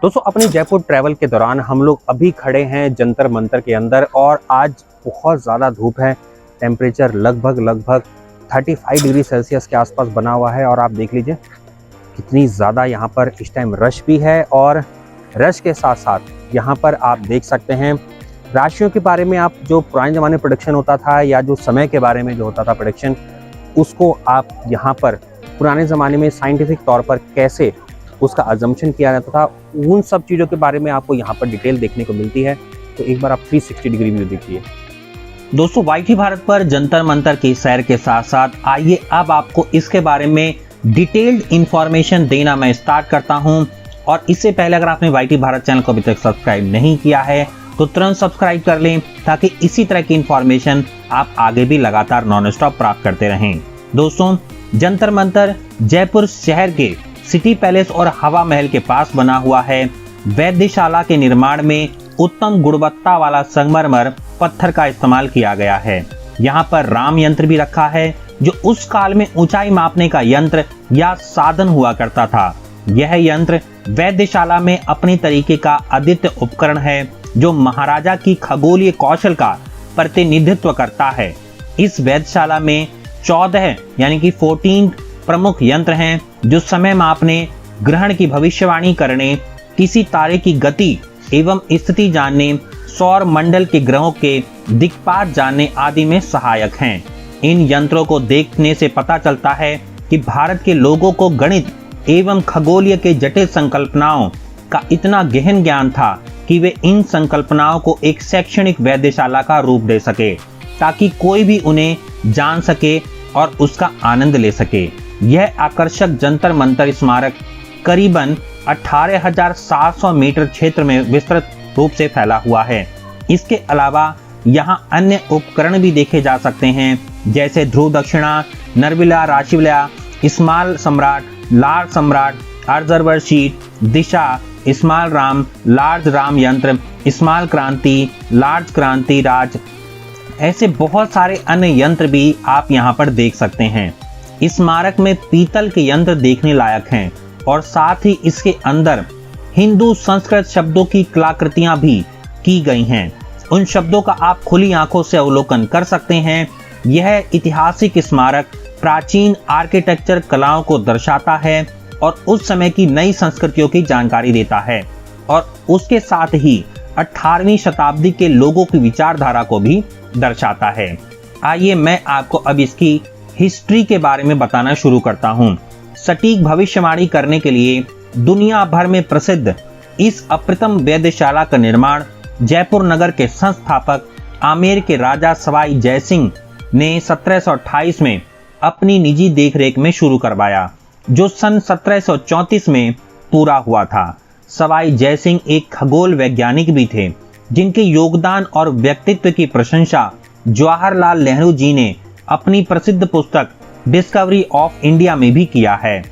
दोस्तों अपनी जयपुर ट्रैवल के दौरान हम लोग अभी खड़े हैं जंतर मंतर के अंदर और आज बहुत ज़्यादा धूप है। टेम्परेचर लगभग 35 डिग्री सेल्सियस के आसपास बना हुआ है और आप देख लीजिए कितनी ज़्यादा यहाँ पर इस टाइम रश भी है। और रश के साथ साथ यहाँ पर आप देख सकते हैं राशियों के बारे में, आप जो पुराने ज़माने प्रोडक्शन होता था या जो समय के बारे में जो होता था प्रोडक्शन, उसको आप यहाँ पर पुराने ज़माने में साइंटिफिक तौर पर कैसे उसका अजम्पशन किया जाता था, उन सब चीज़ों के बारे में आपको यहाँ पर डिटेल देखने को मिलती है। तो एक बार आप 360 डिग्री व्यू देखिए। दोस्तों वाईटी भारत पर जंतर मंतर की सैर के साथ साथ आइए अब आपको इसके बारे में डिटेल्ड इंफॉर्मेशन देना मैं स्टार्ट करता हूं। और इससे पहले अगर आपने वाईटी भारत चैनल को अभी तक सब्सक्राइब नहीं किया है तो तुरंत सब्सक्राइब कर लें ताकि इसी तरह की इंफॉर्मेशन आप आगे भी लगातार नॉन स्टॉप प्राप्त करते रहें। दोस्तों जंतर मंतर जयपुर शहर के सिटी पैलेस और हवा महल के पास बना हुआ है। वैद्यशाला के निर्माण में उत्तम गुणवत्ता वाला संगमरमर पत्थर का इस्तेमाल किया गया है। यहाँ पर राम यंत्र भी रखा है जो उस काल में ऊंचाई मापने का यंत्र या साधन हुआ करता था। यह यंत्र वैद्यशाला में अपनी तरीके का अद्वितीय उपकरण है जो महाराजा की खगोलीय कौशल का प्रतिनिधित्व करता है। इस वैद्यशाला में 14 यानी कि 14 प्रमुख यंत्र हैं जो समय मापने, ग्रहण की भविष्यवाणी करने, किसी तारे की गति एवं स्थिति जानने, सौर मंडल के ग्रहों के दिक्पात जानने आदि में सहायक हैं। इन यंत्रों को देखने से पता चलता है कि भारत के लोगों को गणित एवं खगोलीय के जटिल संकल्पनाओं का इतना गहन ज्ञान था कि वे इन संकल्पनाओं को एक शैक्षणिक वैद्यशाला का रूप दे सके ताकि कोई भी उन्हें जान सके और उसका आनंद ले सके। यह आकर्षक जंतर मंतर स्मारक करीबन 18,700 मीटर क्षेत्र में विस्तृत रूप से फैला हुआ है। इसके अलावा यहाँ अन्य उपकरण भी देखे जा सकते हैं जैसे ध्रुव दक्षिणा, नरविला, राशिविला, स्मॉल सम्राट, लार्ज सम्राट, ऑब्जर्वर शीट, दिशा, स्मॉल राम, लार्ज राम यंत्र, स्मॉल क्रांति, लार्ज क्रांति राज, ऐसे बहुत सारे अन्य यंत्र भी आप यहाँ पर देख सकते हैं। स्मारक में पीतल के यंत्र देखने लायक हैं और साथ ही इसके अंदर हिंदू संस्कृत शब्दों की कलाकृतियां भी की गई हैं। उन शब्दों का आप खुली आंखों से अवलोकन कर सकते हैं। यह ऐतिहासिक स्मारक प्राचीन आर्किटेक्चर कलाओं को दर्शाता है और उस समय की नई संस्कृतियों की जानकारी देता है और उसके साथ ही 18वीं शताब्दी के लोगों की विचारधारा को भी दर्शाता है। आइए मैं आपको अब इसकी हिस्ट्री के बारे में बताना शुरू करता हूं। सटीक भविष्यवाणी करने के लिए दुनिया भर में प्रसिद्ध इस अप्रतिम वेधशाला का निर्माण जयपुर नगर के संस्थापक आमेर के राजा सवाई जयसिंह ने 1728 में अपनी निजी देखरेख में शुरू करवाया जो सन 1734 में पूरा हुआ था। सवाई जयसिंह एक खगोल वैज्ञानिक भी थे जिनके योगदान और व्यक्तित्व की प्रशंसा जवाहरलाल नेहरू जी ने अपनी प्रसिद्ध पुस्तक डिस्कवरी ऑफ इंडिया में भी किया है।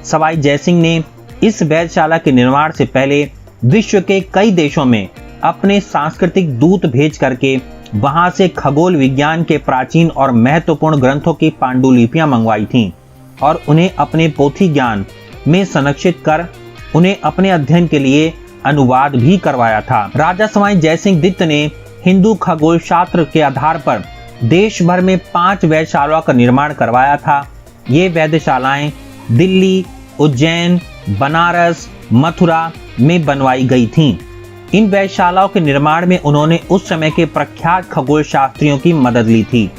सवाई जयसिंह ने इस वेधशाला के निर्माण से पहले विश्व के कई देशों में अपने सांस्कृतिक दूत भेज करके वहां से खगोल विज्ञान के प्राचीन और महत्वपूर्ण ग्रंथों की पांडुलिपियां मंगवाई थीं और उन्हें अपने पोथी ज्ञान में संरक्षित कर उन्हें अपने अध्ययन के लिए अनुवाद भी करवाया था। राजा सवाई जयसिंह द्वितीय ने हिंदू खगोल शास्त्र के आधार पर देश भर में 5 वेधशालाओं का निर्माण करवाया था। ये वेधशालाएं दिल्ली, उज्जैन, बनारस, मथुरा में बनवाई गई थीं। इन वेधशालाओं के निर्माण में उन्होंने उस समय के प्रख्यात खगोल शास्त्रियों की मदद ली थी।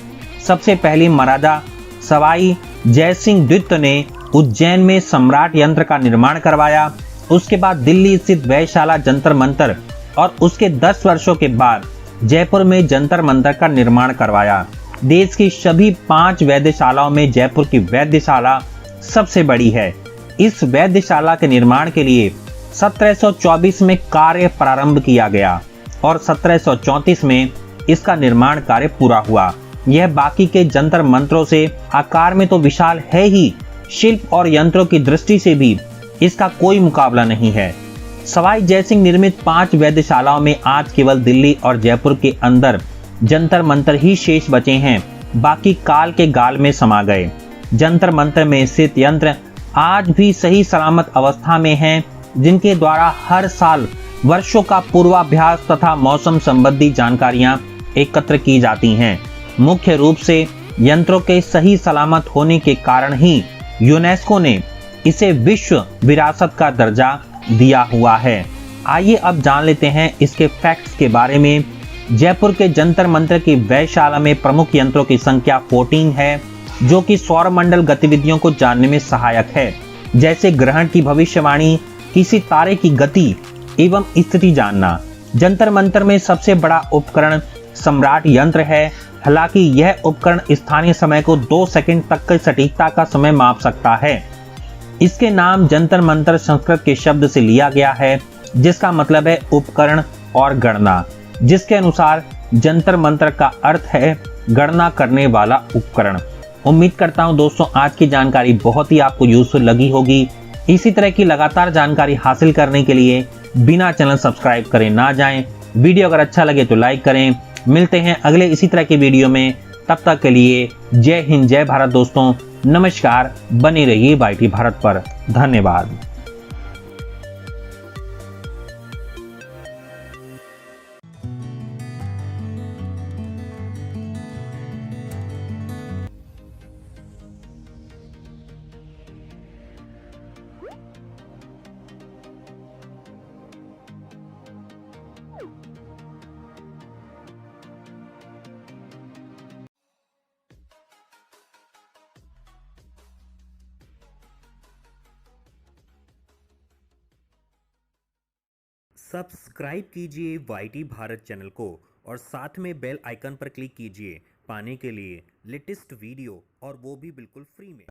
सबसे पहले महाराजा सवाई जयसिंह द्वितीय ने उज्जैन में सम्राट यंत्र का निर्माण करवाया। उसके बाद दिल्ली स्थित वेधशाला जंतर मंतर और उसके 10 वर्षों के बाद जयपुर में जंतर मंतर का निर्माण करवाया। देश की सभी 5 वेधशालाओं में जयपुर की वेधशाला सबसे बड़ी है। इस वेधशाला के निर्माण के लिए 1724 में कार्य प्रारंभ किया गया और 1734 में इसका निर्माण कार्य पूरा हुआ। यह बाकी के जंतर मंत्रों से आकार में तो विशाल है ही, शिल्प और यंत्रों की दृष्टि से भी इसका कोई मुकाबला नहीं है। सवाई जयसिंह निर्मित 5 वेधशालाओं में आज केवल दिल्ली और जयपुर के अंदर जंतर मंतर ही शेष बचे हैं, बाकी काल के गाल में समा गए। जंतर मंतर में स्थित यंत्र आज भी सही सलामत अवस्था में हैं जिनके द्वारा हर साल वर्षों का पूर्वाभ्यास तथा मौसम संबंधी जानकारियां एकत्र की जाती हैं। मुख्य रूप से यंत्रों के सही सलामत होने के कारण ही यूनेस्को ने इसे विश्व विरासत का दर्जा दिया हुआ है। आइए अब जान लेते हैं इसके फैक्ट्स के बारे में। जयपुर के जंतर मंतर की व्ययशाला में प्रमुख यंत्रों की संख्या 14 है, जो कि सौरमंडल गतिविधियों को जानने में सहायक है, जैसे ग्रहण की भविष्यवाणी, किसी तारे की गति एवं स्थिति जानना। जंतर मंतर में सबसे बड़ा उपकरण सम्राट यंत्र है। हालांकि यह उपकरण स्थानीय समय को 2 सेकंड तक की सटीकता का समय माप सकता है। इसके नाम जंतर मंतर संस्कृत के शब्द से लिया गया है, जिसका मतलब है उपकरण और गणना, जिसके अनुसार जंतर मंतर का अर्थ है गणना करने वाला उपकरण। उम्मीद करता हूं दोस्तों आज की जानकारी बहुत ही आपको यूजफुल लगी होगी। इसी तरह की लगातार जानकारी हासिल करने के लिए बिना चैनल सब्सक्राइब करे ना जाएं। वीडियो अगर अच्छा लगे तो लाइक करें। मिलते हैं अगले इसी तरह के वीडियो में, तब तक के लिए जय हिंद जय भारत दोस्तों। नमस्कार, बने रहिए वाईटी भारत पर। धन्यवाद। सब्सक्राइब कीजिए वाईटी भारत चैनल को और साथ में बेल आइकन पर क्लिक कीजिए पाने के लिए लेटेस्ट वीडियो, और वो भी बिल्कुल फ्री में।